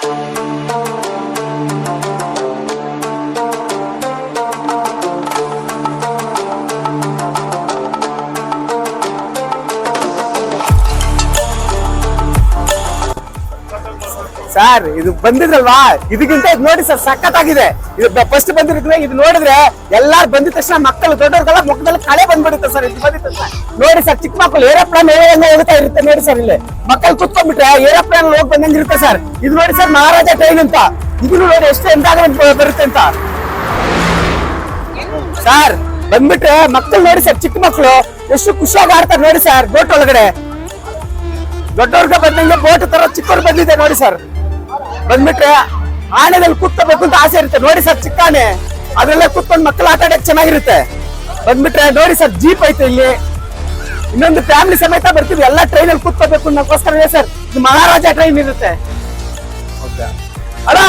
Sir ಇದು ಬಂದಿದ್ರಲ್ವಾ, ಇದಕ್ಕಿಂತ ಇದು ನೋಡಿ ಸರ್ ಸಖತ್ತಾಗಿದೆ. ಇದು ಫಸ್ಟ್ ಬಂದಿದ್ರೆ ಇದು ನೋಡಿದ್ರೆ ಎಲ್ಲಾರು ಬಂದಿದ ತಕ್ಷಣ ಮಕ್ಕಳು ದೊಡ್ಡವ್ರಿಗೆಲ್ಲ ಮುಖದಲ್ಲಿ ಕಳೆ ಬಂದ್ಬಿಡುತ್ತೆ ಸರ್. ಇದು ಬಂದಿದ ತಕ್ಷಣ ನೋಡಿ ಸರ್, ಚಿಕ್ಕ ಮಕ್ಕಳು ಏರೋಪ್ಲೇನ್ ಹೋಗ್ತಾ ಇರುತ್ತೆ ನೋಡಿ ಸರ್. ಇಲ್ಲಿ ಮಕ್ಕಳು ಕುತ್ಕೊಂಡ್ಬಿಟ್ರೆ ಏರೋಪ್ಲೇನ್ ಹೋಗಿ ಬಂದಂಗಿರುತ್ತೆ ಸರ್. ಇದು ನೋಡಿ ಸರ್, ಮಹಾರಾಜ ಟ್ರೈನ್ ಅಂತ. ಇದನ್ನು ನೋಡಿ ಎಷ್ಟು ಎಂದಾಗಮೆಂಟ್ ಬರುತ್ತೆ ಅಂತ ಸರ್. ಬಂದ್ಬಿಟ್ರೆ ಮಕ್ಕಳು ನೋಡಿ ಸರ್, ಚಿಕ್ಕ ಮಕ್ಕಳು ಎಷ್ಟು ಖುಷಿಯಾಗಿ ಆಡ್ತಾರೆ ನೋಡಿ ಸರ್. ಬೋಟ್ ಒಳಗಡೆ ದೊಡ್ಡವ್ರಿಗೆ ಬಂದಂಗೆ ಬೋಟ್ ತರ ಚಿಕ್ಕವ್ರು ಬಂದಿದೆ ನೋಡಿ ಸರ್. ಬಂದ್ಬಿಟ್ರೆ ಆನೆದಲ್ಲಿ ಕೂತ್ಕೋಬೇಕು ಅಂತ ಆಸೆ ಇರುತ್ತೆ ನೋಡಿ ಸರ್. ಚಿಕ್ಕ ಆನೆ ಅದ್ರಲ್ಲೇ ಕೂತ್ಕೊಂಡು ಮಕ್ಕಳು ಆಟ ಆಡಕ್ಕೆ ಚೆನ್ನಾಗಿರುತ್ತೆ. ಬಂದ್ಬಿಟ್ರೆ ನೋಡಿ ಸರ್, ಜೀಪ್ ಐತೆ ಇಲ್ಲಿ. ಇನ್ನೊಂದು ಫ್ಯಾಮಿಲಿ ಸಮೇತ ಬರ್ತೀವಿ, ಎಲ್ಲ ಟ್ರೈನ್ ಅಲ್ಲಿ ಕೂತ್ಕೋಬೇಕು ಅನ್ನೋಕ್ಕೋಸ್ಕರ ಸರ್. ಇದು ಮಹಾರಾಜ ಟ್ರೈನ್ ಇರುತ್ತೆ. ಹಲೋ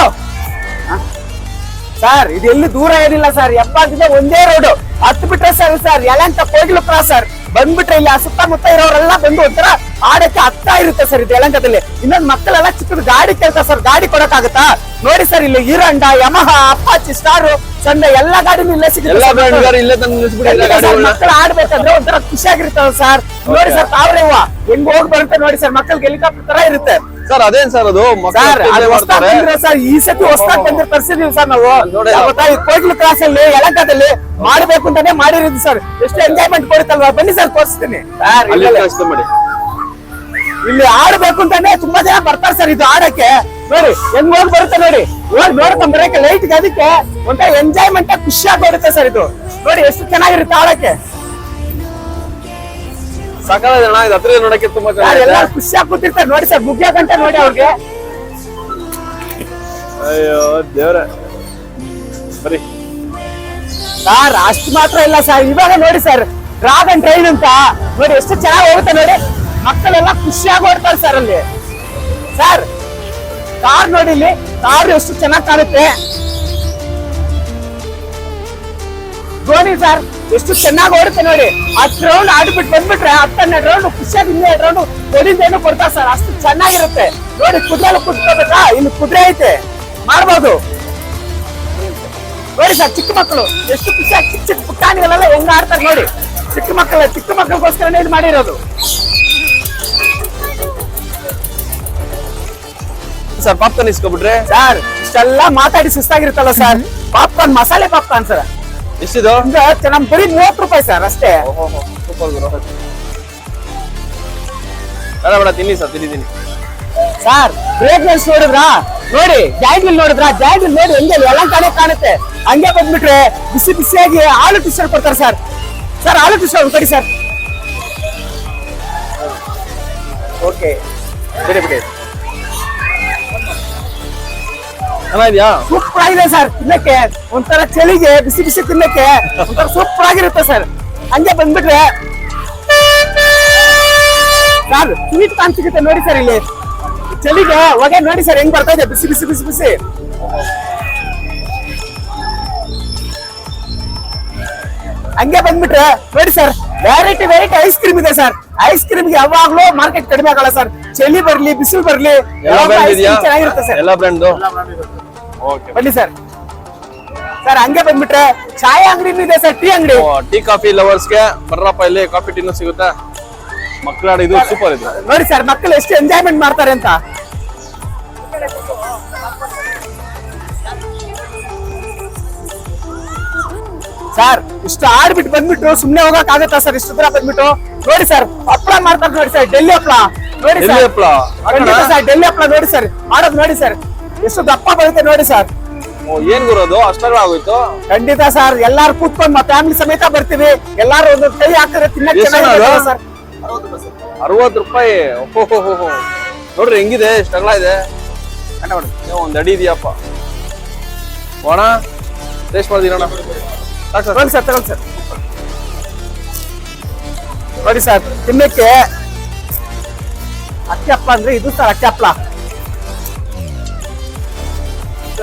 ಸರ್, ಇದು ಎಲ್ಲಿ ದೂರ ಏನಿಲ್ಲ ಸರ್. ಎಪ್ಪಾಗಿದೆ ಒಂದೇ ರೋಡ್. ಹತ್ತು ಬಿಟ್ರೆ sir Yelahanka Kogilu cross sir. ಬಂದ್ಬಿಟ್ರೆ ಇಲ್ಲಿ ಸುತ್ತಮುತ್ತ ಇರೋರೆಲ್ಲ ಬಂದು ಒಂಥರ ಆಡಕ್ಕೆ ಹತ್ತಾ ಇರುತ್ತೆ ಸರ್ ಇದು ಯಲಂಕದಲ್ಲಿ. ಇನ್ನೊಂದು ಮಕ್ಕಳೆಲ್ಲ ಚಿಕ್ಕದು ಗಾಡಿ ಕೇಳ್ತಾರೆ ಸರ್. ಗಾಡಿ ಕೊಡಕ್ಕಾಗತ್ತಾ ನೋಡಿ ಸರ್. ಇಲ್ಲಿ ಹೀರೋಂಡಾ, ಯಮಹ, ಅಪಾಚಿ, ಸ್ಟಾರ್, ಸಂಡೆ ಎಲ್ಲಾ ಗಾಡಿನೂ ಇಲ್ಲೇ ಸಿಗುತ್ತೆ. ಮಕ್ಕಳು ಆಡ್ಬೇಕಂದ್ರೆ ಒಂಥರ ಖುಷಿಯಾಗಿರ್ತವೆ ಸರ್. ನೋಡಿ ಸರ್, ತಾವ್ರೆ ಹೆಂಗ್ ಹೋಗಿ ಬರುತ್ತೆ ನೋಡಿ ಸರ್. ಮಕ್ಕಳಿಗೆ ಹೆಲಿಕಾಪ್ಟರ್ ತರ ಇರುತ್ತೆ ಸರ್. ಅದೇನ್ ಸರ್ ಅದು ಸರ್? ಈ ಸತಿ ಹೊಸದಾಗಿ ಬಂದ್ರೆ ತರಿಸಿದೀವಿ ಸರ್ ನಾವು. ಕೋಗಿಲು ಕ್ರಾಸ್ ಅಲ್ಲಿ ಯಲಂಕದಲ್ಲಿ ಮಾಡ್ಬೇಕು ಅಂತಾನೆ ಮಾಡಿರೋದು ಸರ್. ಎಷ್ಟು ಎಂಜಾಯ್ಮೆಂಟ್ ಕೊಡುತ್ತಲ್ವಾ? ಬನ್ನಿ ಸರ್, ತೋರಿಸ್ತೀನಿ. ಇಲ್ಲಿ ಆಡ್ಬೇಕು ಅಂತಾನೆ ತುಂಬಾ ಜನ ಬರ್ತಾರೆ ಸರ್ ಇದು ಆಡಕ್ಕೆ. ನೋಡಿ ಹೆಂಗ್ ಹೋಗಿ ಬರುತ್ತೆ ನೋಡಿ. ಹೋಗಿ ನೋಡ್ಕೊಂಡ್ ಬರಕ್ಕೆ ಲೈಟ್ ಅದಕ್ಕೆ ಒಂಥರ ಎಂಜಾಯ್ಮೆಂಟ್ ಖುಷಿಯಾಗಿ ಬರುತ್ತೆ ಸರ್. ಇದು ನೋಡಿ ಎಷ್ಟು ಚೆನ್ನಾಗಿರುತ್ತೆ ಆಡಕ್ಕೆ. ಹತ್ರ ನೋಡಕ್ಕೆ ತುಂಬಾ ಎಲ್ಲರೂ ಖುಷಿಯಾಗಿ ಕೂತಿರ್ತಾರೆ ನೋಡಿ ಸರ್. ಮುಗಿಯ ಗಂಟೆ ನೋಡಿ ಅವ್ರಿಗೆ. ಅಯ್ಯೋ ದೇವ್ರ, ಬರೀ ಸರ್ ಅಷ್ಟು ಮಾತ್ರ ಇಲ್ಲ ಸರ್. ಇವಾಗ ನೋಡಿ ಸರ್, ಡ್ರಾಗನ್ ಟ್ರೈನ್ ಅಂತ ನೋಡಿ ಎಷ್ಟು ಚೆನ್ನಾಗಿ ಹೋಗುತ್ತೆ ನೋಡಿ. ಮಕ್ಕಳೆಲ್ಲ ಖುಷಿಯಾಗಿ ಓಡ್ತಾರೆ ಸರ್ ಅಲ್ಲಿ. ಸರ್ ಕಾರ್ ನೋಡಿ, ಇಲ್ಲಿ ಕಾರ್ ಎಷ್ಟು ಚೆನ್ನಾಗಿ ಕಾಣುತ್ತೆ. ಗೋಣಿ ಸರ್ ಎಷ್ಟು ಚೆನ್ನಾಗಿ ಓಡುತ್ತೆ ನೋಡಿ. 10 ರೌಂಡ್ ಆಡ್ಬಿಟ್ಟು ಬಂದ್ಬಿಟ್ರೆ 10-12 ರೌಂಡ್ ಖುಷಿಯಾಗಿ 2 ರೌಂಡ್ ಕೊಡಿಂದೇನು ಕೊಡ್ತಾರೆ ಸರ್. ಅಷ್ಟು ಚೆನ್ನಾಗಿರುತ್ತೆ ನೋಡಿ. ಕುದುರೆ ಕುತ್ಕೋಬೇಕಾ? ಇಲ್ಲಿ ಕುದುರೆ ಐತೆ, ಮಾಡ್ಬೋದು ನೋಡಿ ಸರ್. ಚಿಕ್ಕ ಮಕ್ಕಳು ಎಷ್ಟು ಖುಷಿಯಾಗಿ ಚಿಕ್ಕ ಚಿಕ್ಕ ಪುಟ್ಟಾಣಿಗಳೆಲ್ಲ ಹೆಂಗ್ ಆಡ್ತಾರೆ ನೋಡಿ. ಚಿಕ್ಕ ಮಕ್ಕಳಿಗೋಸ್ಕರನೇ ಇದು ಮಾಡಿರೋದು ಸರ್. ಪಾಪ್ಕಾರ್ನ್ ಇಸ್ಕೊಬಿಟ್ರೆ ಸರ್ ಇಷ್ಟೆಲ್ಲ ಮಾತಾಡಿ ಸುಸ್ತಾಗಿರುತ್ತಲ್ಲ ಸರ್. ಪಾಪ್ಕಾರ್ನ್, ಮಸಾಲೆ ಪಾಪ್ಕಾರ್ನ್ ಸರ್. ಎಷ್ಟಿದು? ನಮ್ ಬರೀ 30 ರೂಪಾಯಿ ಸರ್ ಅಷ್ಟೇ. ಬೇಡ ಬೇಡ, ತಿನ್ನಿ ಸರ್, ತಿನ್ನಿದ್ದೀನಿ ಸರ್. ಬ್ರೇಕ್ನೆಸ್ ನೋಡಿದ್ರಾ ನೋಡಿ, ಜಾಯಿಂಟ್ ವಿಲ್ ನೋಡಿದ್ರಾ? ಜಾಯಿಂಟ್ ವಿಲ್ ನೋಡಿ ಹೆಂಗೆ ಯಲಂಕಾನೆ ಕಾಣುತ್ತೆ. ಹಂಗೆ ಬಂದ್ಬಿಟ್ರೆ ಬಿಸಿ ಬಿಸಿಯಾಗಿ ಆಲೂ ಟಿಶ್ಯೂ ಕೊಡ್ತಾರೆ ಸರ್. ಸರ್ ಆಲೂ ಟಿಶ್ಯೂ ಕೊಡಿ ಸರ್. ಓಕೆ, ಬಿಡಿ ಬಿಡಿ. ಚೆನ್ನಾಗಿದ್ಯಾ? ಸೂಪರ್ ಆಗಿದೆ ಸರ್. ತಿನ್ನಕ್ಕೆ ಒಂಥರ ಚಳಿಗೆ ಬಿಸಿ ಬಿಸಿ ತಿನ್ನಕ್ಕೆ ಒಂಥರ ಸೂಪರ್ ಆಗಿರುತ್ತೆ ಸರ್. ಹಂಗೆ ಬಂದ್ಬಿಟ್ರೆ ಸರ್ ಸ್ವೀಟ್ ಕಾರ್ನ್ ಸಿಗುತ್ತೆ ನೋಡಿ ಸರ್. ಇಲ್ಲಿ ಚಳಿಗೆ ಹೊಗೆ ನೋಡಿ ಸರ್ ಹೆಂಗ್ ಬರ್ತಾ ಇದೆ, ಬಿಸಿ ಬಿಸಿ ಬಿಸಿ ಬಿಸಿ. ಹಂಗೆ ಬಂದ್ಬಿಟ್ರೆ ನೋಡಿ ಸರ್, ವೆರೈಟಿ ಐಸ್ ಕ್ರೀಮ್ ಇದೆ ಸರ್. ಐಸ್ ಕ್ರೀಮ್ಗೆ ಯಾವಾಗ್ಲೂ ಮಾರ್ಕೆಟ್ ಕಡಿಮೆ ಆಗಲ್ಲ ಸರ್. ಚಳಿ ಬರ್ಲಿ ಬಿಸಿಲು ಬರ್ಲಿ ಚೆನ್ನಾಗಿರುತ್ತೆ ಸರ್. ಎಲ್ಲ ಬ್ರ್ಯಾಂಡ್ ಬನ್ನಿ ಸರ್. ಸರ್ ಹಂಗೆ ಬಂದ್ಬಿಟ್ರೆ ಚಾಯ್ ಅಂಗಡಿ ಇದೆ ಸರ್. ಟೀ ಅಂಗಡಿ, ಟೀ ಕಾಫಿ ಲವರ್ಸ್ಗೆ ಬರ್ರಪ್ಪ, ಇಲ್ಲಿ ಕಾಫಿ ಟೀನು ಸಿಗುತ್ತೆ. ಮಕ್ಕಳ ಇದು ಸೂಪರ್ ಇದೆ ನೋಡಿ ಸರ್. ಮಕ್ಕಳು ಎಷ್ಟು ಎಂಜಾಯ್ಮೆಂಟ್ ಮಾಡ್ತಾರೆ ಅಂತ. ಸರ್ ಇಷ್ಟು ಆಡ್ಬಿಟ್ಟು ಬಂದ್ಬಿಟ್ಟು ಸುಮ್ನೆ ಹೋಗಕ್ ಆಗತ್ತಾ ಸರ್? ಇಷ್ಟು ದೂರ ಬಂದ್ಬಿಟ್ಟು ನೋಡಿ ಸರ್. ಹಪ್ಪಳ ಮಾಡ್ತಾರೆ ನೋಡಿ ಸರ್, ಡೆಲ್ಲಿ ಹಪ್ಪಳ ನೋಡಿ ಸರ್. ಡೆಲ್ಲಿ ಹಪ್ಪಳ ನೋಡಿ ಸರ್ ಮಾಡೋದು ನೋಡಿ ಸರ್. ಎಷ್ಟು ದಪ್ಪ ಬರುತ್ತೆ ನೋಡಿ ಸರ್. ಏನ್ ಗುರೋದು ಅಷ್ಟರ ಆಗೋಯ್ತು? ಖಂಡಿತ ಸರ್, ಎಲ್ಲಾರು ಕೂತ್ಕೊಂಡು ಫ್ಯಾಮಿಲಿ ಸಮೇತ ಬರ್ತೀವಿ. ಎಲ್ಲಾರು ಒಂದು ಕೈ ಹಾಕಿದ್ರೆ ತಿನ್ನಕ್ಕೆ ಸರ್. 60 ರೂಪಾಯಿ. ನೋಡ್ರಿ ಹೆಂಗಿದೆ, ಎಷ್ಟು ಅಗಲ ಇದೆ. ಒಂದ್ ಅಡಿ ಇದೆಯಪ್ಪ. ಒಣ ಟೇಸ್ಟ್ ಮಾಡ್ದಿರೋಣ ಸರ್. ತಗೊಳ್ಳಿ ಸರ್ ನೋಡಿ ಸರ್. ತಿನ್ನಕ್ಕೆ ಅಕ್ಕಿ ಹಪ್ಪಳ ಅಂದ್ರೆ ಇದು ಸರ್. ಅಕ್ಕಿ ಹಪ್ಪಳ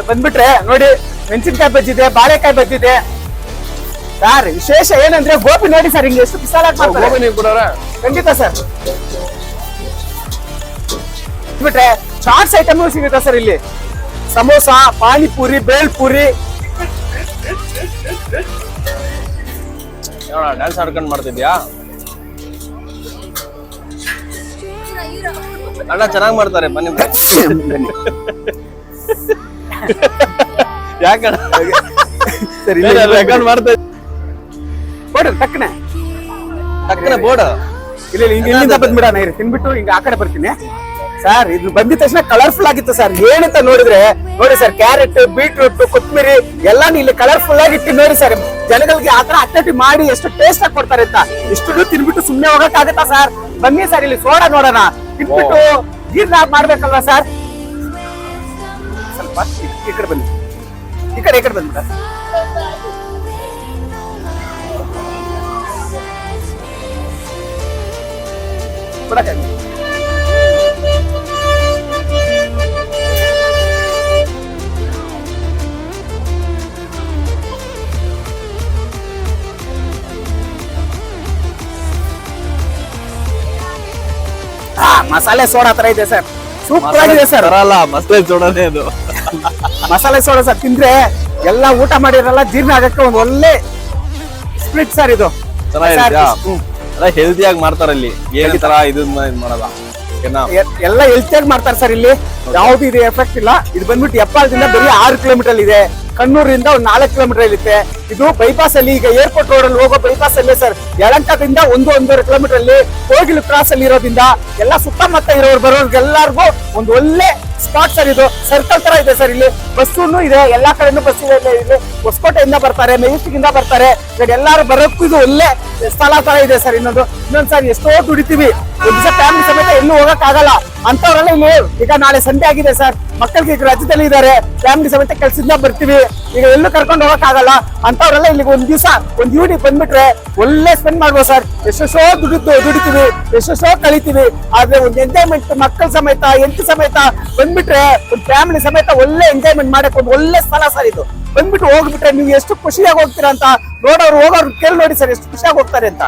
ಬಂದ್ಬಿಟ್ರೆ ನೋಡಿ, ಮೆಣಸಿನ್ಕಾಯಿ ಬಜ್ಜಿದೆ, ಬಾಳೆಕಾಯಿ ಬಜ್ಜಿದೆ ಸರ್. ವಿಶೇಷ ಏನಂದ್ರೆ ಗೋಬಿ ನೋಡಿ ಸರ್, ಹಿಂಗೆ ಎಷ್ಟು ಬಿಸಾಲಾಗಿ ಮಾಡ್ತಾರೆ. ಗೋಬಿ ನೀವು ಕೊಡೋರ? ಖಂಡಿತ ಸರ್. ಬಿಟ್ರೆ ಚಾಟ್ಸ್ ಐಟಮ್ ಸಿಗುತ್ತೆ ಸರ್ ಇಲ್ಲಿ. ಸಮೋಸ, ಪಾನಿಪುರಿ, ಬೇಲ್ಪುರಿ. ಡ್ಯಾನ್ಸ್ ಆಡ್ಕೊಂಡು ಮಾಡ್ತಿದ್ಯಾ ಅಣ್ಣ? ಚೆನ್ನಾಗಿ ಮಾಡ್ತಾರೆ ಬನ್ನಿ. ಯಾಕಣ್ಣ ಸರಿ ರೆಕಾರ್ಡ್ ಮಾಡ್ತಾ ಬೋರ್ಡ್ ಟಕ್ಕನೆ ಟಕ್ಕನೆ ಬೋರ್ಡ್ ಇಲ್ಲ ಹಿಂಗ ಇಲ್ಲಿಂದ ಬಂದ್ಬಿಡೋಣ ಇರಿ, ತಿನ್ಬಿಟ್ಟು ಹಿಂಗ ಆ ಕಡೆ ಬರ್ತೀನಿ ಸರ್. ಇದು ಬಂದಿದ ತಕ್ಷಣ ಕಲರ್ಫುಲ್ ಆಗಿತ್ತು ಸರ್. ಏನಂತ ನೋಡಿದ್ರೆ ನೋಡಿ ಸರ್, ಕ್ಯಾರೆಟ್, ಬೀಟ್ರೂಟ್, ಕೊತ್ತಂಬರಿ ಎಲ್ಲಾನು ಇಲ್ಲಿ ಕಲರ್ಫುಲ್ ಆಗಿ ಇಟ್ಟು ನೋಡಿ ಸರ್. ಜನಗಳಿಗೆ ಆತರ ಅಟ್ರಾಕ್ಟಿವ್ ಮಾಡಿ ಎಷ್ಟು ಟೇಸ್ಟ್ ಆಗಿ ಕೊಡ್ತಾರೆ ಅಂತ. ಇಷ್ಟು ತಿನ್ಬಿಟ್ಟು ಸುಮ್ನೆ ಹೋಗಕ್ ಆಗತ್ತಾ ಸರ್? ಬನ್ನಿ ಸರ್, ಇಲ್ಲಿ ಸೋಡಾ ನೋಡೋಣ. ತಿನ್ಬಿಟ್ಟು ಜೀರ್ಣ ಮಾಡ್ಬೇಕಲ್ವಾ ಸರ್? ಸ್ವಲ್ಪ ಈ ಕಡೆ ಬನ್ನಿ, ಈ ಕಡೆ ಬನ್ನಿ ಸರ್. ಕೊಡಕ್ಕಾಗಿ ಮಸಾಲೆ ಸೋಡಾ ತರ ಇದೆ ಸರ್. ಸೂಪರ್ ಆಗಿದೆ ಸರ್. ಬರಲ್ಲ ಮಸಾಲೆ ಸೋಡಾನೇ ಅದು. ಮಸಾಲೆ ಸೋಡಾ ಸರ್ ತಿಂದ್ರೆ ಎಲ್ಲ ಊಟ ಮಾಡಿರಲ್ಲ, ಜೀರ್ಣ ಆಗಕ್ಕೆ ಒಂದು ಒಳ್ಳೆ ಸ್ಪ್ರಿಟ್ ಸರ್ ಇದು. ಚೆನ್ನಾಗಿದ್ಯಾ? ಹೆಲ್ದಿಯಾಗಿ ಮಾಡ್ತಾರೆ ಇಲ್ಲಿ, ಏನ್ ತರ ಇದನ್ನ ಇದ್ ಮಾಡಲ್ಲ. ಎಲ್ಲ ಹೆಲ್ತಿಯಾಗಿ ಮಾಡ್ತಾರೆ ಸರ್ ಇಲ್ಲಿ. ಯಾವ್ದು ಇದು ಎಫೆಕ್ಟ್ ಇಲ್ಲ. ಇದು ಬಂದ್ಬಿಟ್ಟು ಹೆಬ್ಬಾಳದಿಂದ ಬರೀ 6 ಕಿಲೋಮೀಟರ್ ಇದೆ. ಕಣ್ಣೂರಿಂದ ಒಂದು 4 ಕಿಲೋಮೀಟರ್ ಇರುತ್ತೆ. ಇದು ಬೈಪಾಸ್ ಅಲ್ಲಿ, ಈಗ ಏರ್ಪೋರ್ಟ್ ರೋಡ್ ಅಲ್ಲಿ ಹೋಗೋ ಬೈಪಾಸ್ ಅಲ್ಲೇ ಸರ್. ಯಳಂಕದಿಂದ 1-1.5 ಕಿಲೋಮೀಟರ್ ಅಲ್ಲಿ ಕೋಗಿಲು ಕ್ರಾಸ್ ಅಲ್ಲಿ ಇರೋದ್ರಿಂದ ಎಲ್ಲ ಸುತ್ತಮುತ್ತ ಇರೋರು ಬರೋರ್ಗೆಲ್ಲರಿಗೂ ಒಂದು ಒಳ್ಳೆ ಸ್ಪಾಟ್ ಸರ್. ಇದು ಸರ್ಕಲ್ ತರ ಇದೆ ಸರ್. ಇಲ್ಲಿ ಬಸ್ಸು ಇದೆ, ಎಲ್ಲಾ ಕಡೆನೂ ಬಸ್ ಇದೆ. ಇಲ್ಲಿ ಹೊಸಕೋಟೆಯಿಂದ ಬರ್ತಾರೆ, ಮೆಜೆಸ್ಟಿಕ್ ಇಂದ ಬರ್ತಾರೆ. ಎಲ್ಲಾರು ಬರೋಕ್ಕೂ ಇದು ಒಳ್ಳೆ ಸ್ಥಳ ತರ ಇದೆ ಸರ್. ಇನ್ನೊಂದು ಸರ್, ಎಷ್ಟೋ ದುಡಿತೀವಿ, ಒಂದು ದಿವಸ ಫ್ಯಾಮಿಲಿ ಸಮೇತ ಎಲ್ಲೂ ಹೋಗಕ್ ಆಗಲ್ಲ ಅಂತವ್ರೆಲ್ಲ ಇಲ್ಲಿ. ಈಗ ನಾಳೆ ಸಂಡೆ ಆಗಿದೆ ಸರ್, ಮಕ್ಕಳಿಗೆ ಈಗ ರಜದಲ್ಲಿ ಇದಾರೆ, ಫ್ಯಾಮಿಲಿ ಸಮೇತ ಕೆಲ್ಸದಿಂದ ಬರ್ತೀವಿ, ಈಗ ಎಲ್ಲೂ ಕರ್ಕೊಂಡು ಹೋಗಕ್ ಆಗಲ್ಲ ಅಂತವ್ರೆಲ್ಲ ಇಲ್ಲಿಗೆ ಒಂದ್ ದಿವಸ ಒಂದ್ ಯೂಡಿ ಬಂದ್ಬಿಟ್ರೆ ಒಳ್ಳೆ ಸ್ಪೆಂಡ್ ಮಾಡ್ಬೋದು ಸರ್. ಎಷ್ಟೆಷ್ಟೋ ದುಡಿತೀವಿ, ಎಷ್ಟೆಷ್ಟೋ ಕಲಿತೀವಿ. ಆದ್ರೆ ಒಂದು ಎಂಜಾಯ್ಮೆಂಟ್ ಮಕ್ಕಳ ಸಮೇತ, ಹೆಂಡತಿ ಸಮೇತ ಬಂದ್ಬಿಟ್ರೆ ಒಂದು ಫ್ಯಾಮಿಲಿ ಸಮೇತ ಒಳ್ಳೆ ಎಂಜಾಯ್ಮೆಂಟ್ ಮಾಡಕ್ ಒಂದು ಒಳ್ಳೆ ಸ್ಥಳ ಸರ್ ಇದು. ಬಂದ್ಬಿಟ್ಟು ಹೋಗ್ಬಿಟ್ರೆ ನೀವು ಎಷ್ಟು ಖುಷಿಯಾಗಿ ಹೋಗ್ತೀರಾ ಅಂತ ಹೋಗೋರು ಕೇಳಿ ನೋಡಿ ಸರ್, ಎಷ್ಟು ಖುಷಿಯಾಗಿ ಹೋಗ್ತಾರೆ ಅಂತ.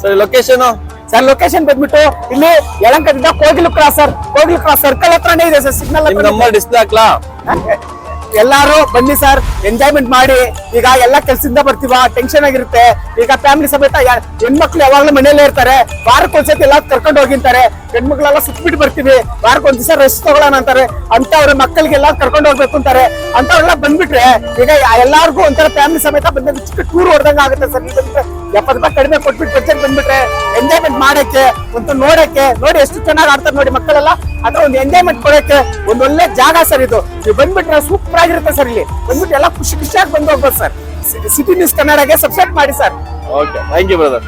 ಸರಿ, ಲೊಕೇಶನ್ ಸರ್ ಲೊಕೇಶನ್ ಬಂದ್ಬಿಟ್ಟು ಇಲ್ಲಿ ಯಳಂಕದಿಂದ Kogilu cross sir. Kogilu cross circle ಹತ್ರನೇ ಇದೆ ಸರ್. ಸಿಗ್ನಲ್ ನಂಬರ್ ಡಿಸ್ಪ್ಲೇ ಹಾಕ್ಲಾ? ಎಲ್ಲಾರು ಬನ್ನಿ ಸರ್, ಎಂಜಾಯ್ಮೆಂಟ್ ಮಾಡಿ. ಈಗ ಎಲ್ಲ ಕೆಲ್ಸದಿಂದ ಬರ್ತೀವ, ಟೆನ್ಷನ್ ಆಗಿರುತ್ತೆ. ಈಗ ಫ್ಯಾಮಿಲಿ ಸಮೇತ ಹೆಣ್ಮಕ್ಳು ಯಾವಾಗ್ಲೂ ಮನೆಯಲ್ಲೇ ಇರ್ತಾರೆ. ವಾರಕ್ಕೊಂದ್ಸತಿ ಎಲ್ಲ ಕರ್ಕೊಂಡು ಹೋಗಿರ್ತಾರೆ. ಹೆಣ್ಮಕ್ಳೆಲ್ಲ ಸುತ್ಬಿಟ್ಟು ಬರ್ತೀವಿ, ವಾರಕ್ಕೊಂದ್ ದಿವಸ ರೆಸ್ಟ್ ತಗೊಳ್ಳೋಣ ಅಂತಾರೆ. ಅಂತವ್ರ ಮಕ್ಕಳಿಗೆಲ್ಲ ಕರ್ಕೊಂಡು ಹೋಗ್ಬೇಕು ಅಂತಾರೆ. ಅಂತವ್ರೆಲ್ಲ ಬಂದ್ಬಿಟ್ರೆ ಈಗ ಎಲ್ಲಾರ್ಗು ಒಂಥರ ಫ್ಯಾಮಿಲಿ ಸಮೇತ ಬಂದ ಚಿಕ್ಕ ಟೂರ್ ಹೊಡೆದಂಗ ಆಗುತ್ತೆ ಸರ್. 70 ರೂಪಾಯಿ ಕಡಿಮೆ ಕೊಟ್ಬಿಟ್ಟು ಬಜೆಟ್ ಬಂದ್ಬಿಟ್ರೆ ಎಂಜಾಯ್ಮೆಂಟ್ ಮಾಡಕ್ಕೆ, ಒಂದು ನೋಡಕ್ಕೆ, ನೋಡಿ ಎಷ್ಟು ಚೆನ್ನಾಗಿ ಆಡ್ತಾರೆ ನೋಡಿ ಮಕ್ಕಳೆಲ್ಲ. ಅದ್ರ ಒಂದು ಎಂಜಾಯ್ಮೆಂಟ್ ಕೊಡಕ್ಕೆ ಒಂದು ಒಳ್ಳೆ ಜಾಗ ಸರ್ ಇದು. ನೀವು ಬಂದ್ಬಿಟ್ರೆ ಸೂಪರ್ ಆಗಿರುತ್ತೆ ಸರ್. ಇಲ್ಲಿ ಬಂದ್ಬಿಟ್ಟು ಎಲ್ಲ ಖುಷಿಯಾಗಿ ಬಂದು ಹೋಗ್ಬೋದು ಸರ್. ಸಿಟಿ ನ್ಯೂಸ್ ಕನ್ನಡಗೆ ಸಬ್ಸ್ಕ್ರೈಬ್ ಮಾಡಿ sir. Okay, thank you brother.